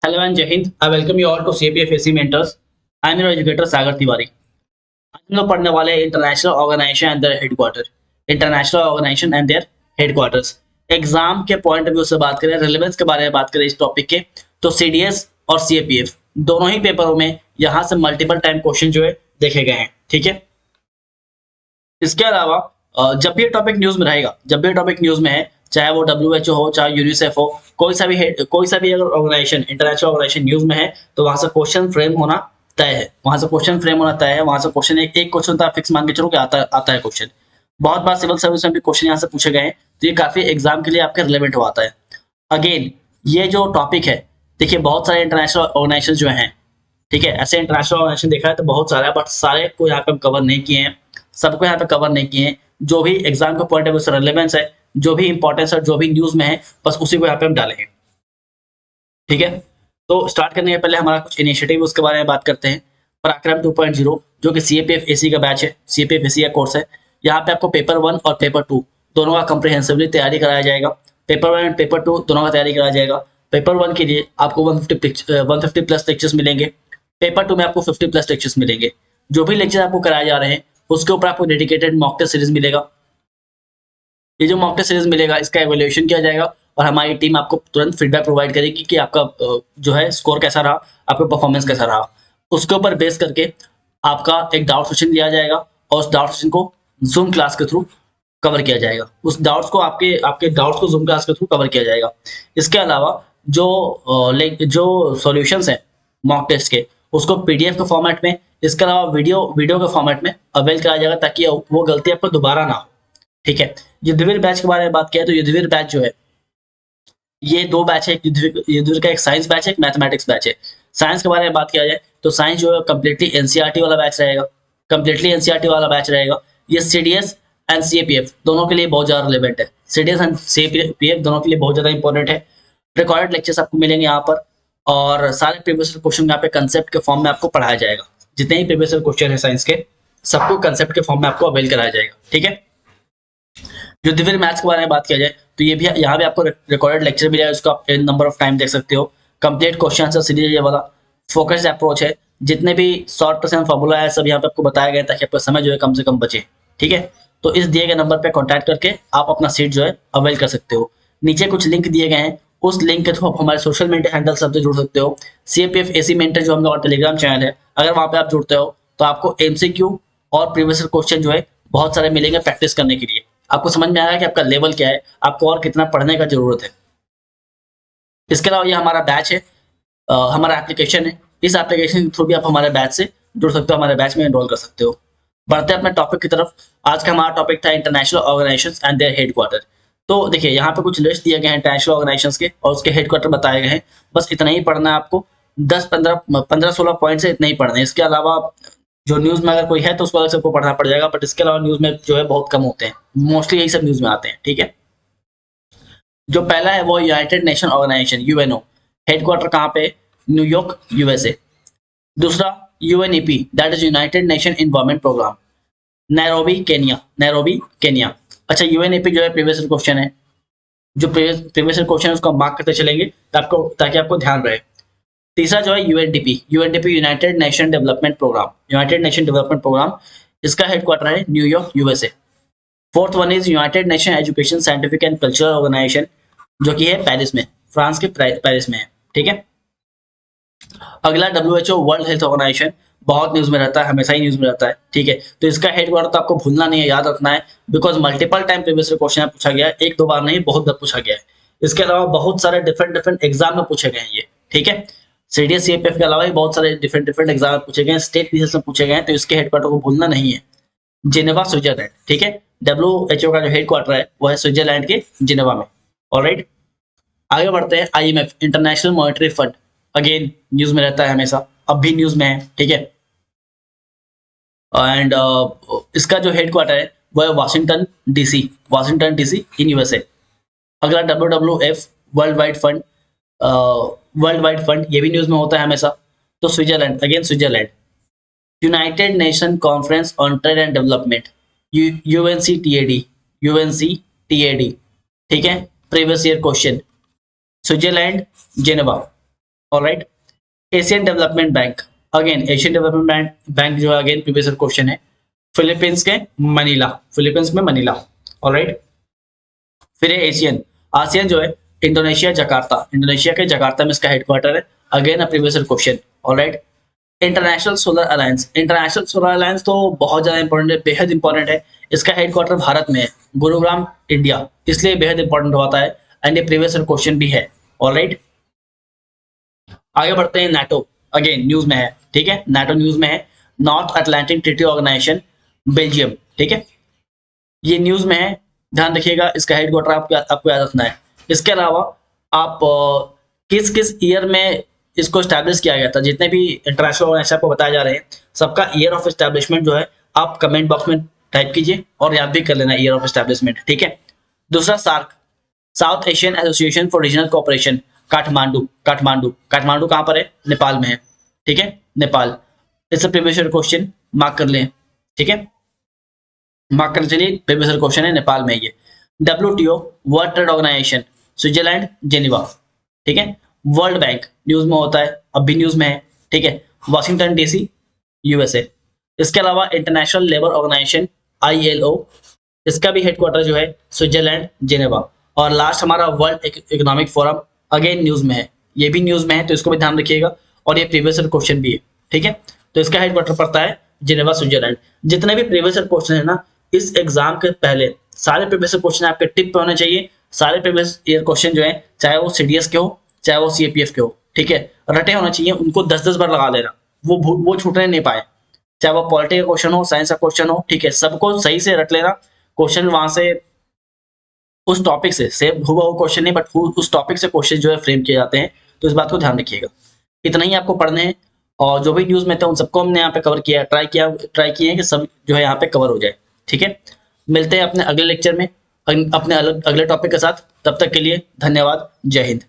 Hello and Jai Hind. I welcome you all to CPF Mentors. I am your educator सागर तिवारी। आज हम लोग पढ़ने वाले हैं international organization and their headquarter. International organization and their headquarters. Exam के point of view से बात करें, रिलेवेंस के बारे में बात करें इस टॉपिक के, तो सीडीएस और सीएपीएफ दोनों ही पेपरों में यहाँ से मल्टीपल टाइम क्वेश्चन जो है देखे गए हैं। ठीक है, इसके अलावा जब भी ये टॉपिक न्यूज में रहेगा, जब भी ये टॉपिक न्यूज में है, चाहे वो WHO हो, चाहे यूनिसेफ हो, कोई सा भी अगर ऑर्गेनाइजेशन, इंटरनेशनल ऑर्गेनाइजेशन न्यूज में है, तो वहां से क्वेश्चन फ्रेम होना तय है। वहां से क्वेश्चन फ्रेम होना तय है। वहां से क्वेश्चन एक क्वेश्चन तो फिक्स मान के चलो कि आता है क्वेश्चन। बहुत बार सिविल सर्विस में भी क्वेश्चन यहाँ से पूछे गए हैं, तो ये काफी एग्जाम के लिए आपके रिलेवेंट हो आता है। अगेन ये जो टॉपिक है, देखिए बहुत सारे इंटरनेशनल ऑर्गेनाइजेशन जो हैं, ठीक है, ऐसे इंटरनेशनल ऑर्गेनाइजेशन देखा है तो बहुत सारे, बट सारे को यहाँ पे हम कवर नहीं किए हैं, सबको यहाँ पे कवर नहीं किए हैं। जो भी एग्जाम के पॉइंट ऑफ व्यू से रेलेवेंस है, जो भी इंपॉर्टेंस है, जो भी न्यूज में है, बस उसी को यहाँ पे हम डाले हैं। ठीक है, तो स्टार्ट करने के पहले हमारा कुछ इनिशिएटिव उसके बारे में बात करते हैं। पराक्रम 2.0 जो कि सीएपीएफ एसी का बैच है, सीएपीएफ एसी का कोर्स है। यहाँ पे आपको पेपर 1 और पेपर 2 दोनों का कंप्रिहेंसिवली तैयारी कराया जाएगा। पेपर 1 एंड पेपर 2 दोनों का तैयारी कराया जाएगा। पेपर 1 के लिए आपको 150 प्लस लेक्चर्स मिलेंगे। पेपर 2 में आपको 50 प्लस लेक्चर्स मिलेंगे। जो भी लेक्चर आपको कराए जा रहे हैं उसके ऊपर आपको डेडिकेटेड मॉक टेस्ट सीरीज मिलेगा। ये जो मॉक टेस्ट सीरीज मिलेगा, इसका एवेल्युएशन किया जाएगा और हमारी टीम आपको तुरंत फीडबैक प्रोवाइड करेगी कि आपका जो है स्कोर कैसा रहा, आपका परफॉर्मेंस कैसा रहा। उसके ऊपर बेस करके आपका एक डाउट सेशन दिया जाएगा और उस डाउट सेशन को जूम क्लास के थ्रू कवर किया जाएगा। उस डाउट्स को आपके डाउट्स को जूम क्लास के थ्रू कवर किया जाएगा। इसके अलावा जो सॉल्यूशंस हैं मॉक टेस्ट के, उसको पीडीएफ के फॉर्मेट में, इसके अलावा वीडियो के फॉर्मेट में अवेल कराया जाएगा, ताकि वो गलती आपको दोबारा ना हो। ठीक है, युद्धवीर बैच के बारे में बात किया तो युद्धवीर बैच जो है, ये दो बैच है। युद्धवीर का एक साइंस बैच है, एक मैथमेटिक्स बैच है। साइंस के बारे में बात किया जाए तो साइंस जो है कम्प्लीटली एनसीईआरटी वाला बैच रहेगा, कंप्लीटली एनसीईआरटी वाला बैच रहेगा। ये सीडीएस एंड सीएपीएफ दोनों के लिए बहुत ज्यादा रिलेवेंट है। सीडीएस एंड सीएपीएफ दोनों के लिए बहुत ज्यादा इंपॉर्टेंट है। रिकॉर्डेड लेक्चर्स आपको मिलेंगे यहाँ पर, और सारे प्रीवियस क्वेश्चन यहाँ पे कंसेप्ट के फॉर्म में आपको पढ़ाया जाएगा। जितने ही प्रीवियस क्वेश्चन है साइंस के, सबको कंसेप्ट के फॉर्म में आपको अवेल कराया जाएगा। ठीक है, युद्धवीर मैथ्स के बारे में बात किया जाए तो ये भी यहाँ भी आपको रिकॉर्डेड लेक्चर मिलेगा, उसको आप नंबर ऑफ टाइम देख सकते हो। कंप्लीट क्वेश्चन आंसर सीरीज ये वाला फोकस्ड अप्रोच है। जितने भी शॉर्ट पर्सन फॉर्मूला है सब यहाँ पे आपको बताया गया, ताकि आपका समय जो है कम से कम बचे। ठीक है, तो इस दिए गए नंबर पे कॉन्टैक्ट करके आप अपना सीट जो है अवेल कर सकते हो। नीचे कुछ लिंक दिए गए हैं, उस लिंक के थ्रू आप हमारे सोशल मीडिया हैंडल सबसे जुड़ सकते हो। सीएपीएफ एसी मेंटर जो हम लोग टेलीग्राम चैनल है, अगर वहां पे आप जुड़ते हो तो आपको एमसीक्यू और प्रीवियस क्वेश्चन जो है बहुत सारे मिलेंगे प्रैक्टिस करने के लिए। आपको समझ में आएगा कि आपका लेवल क्या है, आपको और कितना पढ़ने का जरूरत है। इसके अलावा ये हमारा बैच है, हमारा एप्लीकेशन है। इस एप्लीकेशन के थ्रू भी आप हमारे बैच से जुड़ सकते हो, हमारे बैच में एनरोल कर सकते हो। बढ़ते हैं अपने टॉपिक की तरफ। आज का हमारा टॉपिक था international organizations and their headquarter. तो देखिए यहाँ पे कुछ लिस्ट दिए गए हैं इंटरनेशनल ऑर्गेनाइजेशंस के, और उसके हेडक्वार्टर बताए गए हैं। बस इतना ही पढ़ना है आपको। 10-15-16 पॉइंट से इतना ही पढ़ना है। इसके अलावा जो न्यूज में अगर कोई है तो उसको अलग से आपको पढ़ना पड़ जाएगा, बट इसके अलावा न्यूज में जो है बहुत कम होते हैं, मोस्टली यही सब न्यूज में आते हैं। ठीक है, जो पहला है वो United Nation Organisation, UNO. Headquarter कहाँ पे? New York, USA. दूसरा UNEP, that is United Nation Environment Programme, Nairobi Kenya, Nairobi Kenya. अच्छा, यूएनईपी जो है प्रीवियस क्वेश्चन है, जो प्रीवियस क्वेश्चन है उसको मार्क करते चलेंगे ताकि आपको ध्यान रहे। तीसरा जो है UNDP, UNDP United Nation development program, United Nation development program, इसका हेडक्वार्टर है New York, USA. Fourth one is United Nation education scientific and cultural organization, जो कि है पेरिस में, फ्रांस के पेरिस में है। ठीक है, अगला WHO वर्ल्ड हेल्थ ऑर्गेनाइजेशन, बहुत न्यूज में रहता है, हमेशा ही न्यूज में रहता है। ठीक है, तो इसका हेडक्वार्टर तो आपको भूलना नहीं है, याद रखना है, because multiple time previous question पूछा गया है, एक दो बार नहीं, बहुत बार पूछा गया है। इसके अलावा बहुत सारे डिफरेंट एग्जाम में पूछे गए हैं ये। ठीक है, सीडीएस सीएपीएफ के अलावा भी बहुत सारे डिफरेंट एग्जाम में पूछे गए हैं, स्टेट पीसीएस में पूछे गए हैं, तो इसके हेडक्वार्टर को भूलना नहीं है। Geneva, Switzerland. ठीक है, WHO का जो हेडक्वार्टर है वो है स्विट्जरलैंड के जिनेवा में। ऑलराइट, आगे बढ़ते हैं। IMF, international monetary fund, again news में रहता है हमेशा, अब भी न्यूज में है। ठीक है, एंड इसका जो हेडक्वार्टर है वो है वाशिंगटन डीसी इन यूएसए। अगला WWF, वर्ल्ड वाइड फंड, ये भी न्यूज में होता है हमेशा। तो Switzerland, again Switzerland. United nation conference on trade and development, UNCTAD। ठीक है, previous year question, Switzerland, Geneva. Alright. Asian development bank, again Asian development bank जो है अगेन प्रीवियस क्वेश्चन है, फिलीपींस के मनीला, फिलीपींस में मनीला, ऑलराइट। फिर Asian, ASEAN जो है इंडोनेशिया जकार्ता, इंडोनेशिया के जकार्ता में इसका हेडक्वार्टर है, again a previous question, alright. International solar alliance, international solar alliance तो बहुत ज्यादा इंपॉर्टेंट है, बेहद इंपॉर्टेंट है। इसका हेडक्वार्टर भारत में है, गुरुग्राम इंडिया, इसलिए बेहद इंपॉर्टेंट होता है एंड ये प्रीवियस क्वेश्चन भी है, ऑलराइट। आगे बढ़ते हैं, नाटो, अगेन न्यूज में है, ठीक है, नाटो न्यूज में है, north Atlantic treaty organization, Belgium, ठीक है, ये न्यूज में है, ध्यान रखिएगा, इसका हेडक्वार्टर आपको याद रखना है। इसके अलावा आप किस किस ईयर में इसको स्टैब्लिश किया गया था, जितने भी इंटरनेशनल ऑर्गेनाइजेशन आपको बताए जा रहे हैं, सबका ईयर ऑफ एस्टैब्लिशमेंट जो है आप कमेंट बॉक्स में टाइप कीजिए और याद भी कर लेना ईयर ऑफ एस्टैब्लिशमेंट, ठीक है। दूसरा SAARC, south Asian association for regional cooperation, Kathmandu, Kathmandu, Kathmandu कहाँ पर है, नेपाल में है, ठीक है, Nepal. It's a previous question, mark कर लें, ठीक है, मार्क कर चलिए, प्रीवियस क्वेश्चन है, नेपाल में ये। WTO, world trade organization, Switzerland, Geneva, ठीक है। वर्ल्ड बैंक न्यूज में होता है, अब भी न्यूज में है, ठीक है, वाशिंगटन DC, USA। इसके अलावा इंटरनेशनल लेबर ऑर्गेनाइजेशन, ILO, इसका भी हेडक्वार्टर जो है स्विट्जरलैंड, जेनेवा। और लास्ट हमारा world economic forum, again news में है, ये भी न्यूज में है, तो इसको भी ध्यान रखिएगा, और ये प्रीवियस क्वेश्चन भी है, ठीक है। तो इसका हेडक्वार्टर पड़ता है जेनेवा, स्विट्जरलैंड। जितने भी प्रीवियस क्वेश्चन है ना, इस एग्जाम के पहले सारे प्रीवियस क्वेश्चन आपके टिप पे होने चाहिए, सारे प्रीवियस ईयर क्वेश्चन जो है, चाहे वो CDS के हो, चाहे वो CAPF के हो, ठीक है, रटे होने चाहिए, उनको 10-10 बार लगा लेना, वो छूटने नहीं पाए, चाहे वो पॉलिटी का क्वेश्चन हो, साइंस का क्वेश्चन हो, ठीक है, सबको सही से रट लेना। क्वेश्चन वहां से उस टॉपिक से सेम हुआ वो क्वेश्चन नहीं, बट उस टॉपिक से क्वेश्चन जो है फ्रेम किए जाते हैं, तो इस बात को ध्यान रखिएगा। इतना ही आपको पढ़ने हैं, और जो भी न्यूज में थे उन सबको हमने यहाँ पे कवर किया, ट्राई किए हैं कि सब जो है यहाँ पे कवर हो जाए, ठीक है। मिलते हैं अपने अगले लेक्चर में अपने अगले टॉपिक के साथ, तब तक के लिए धन्यवाद, जय हिंद।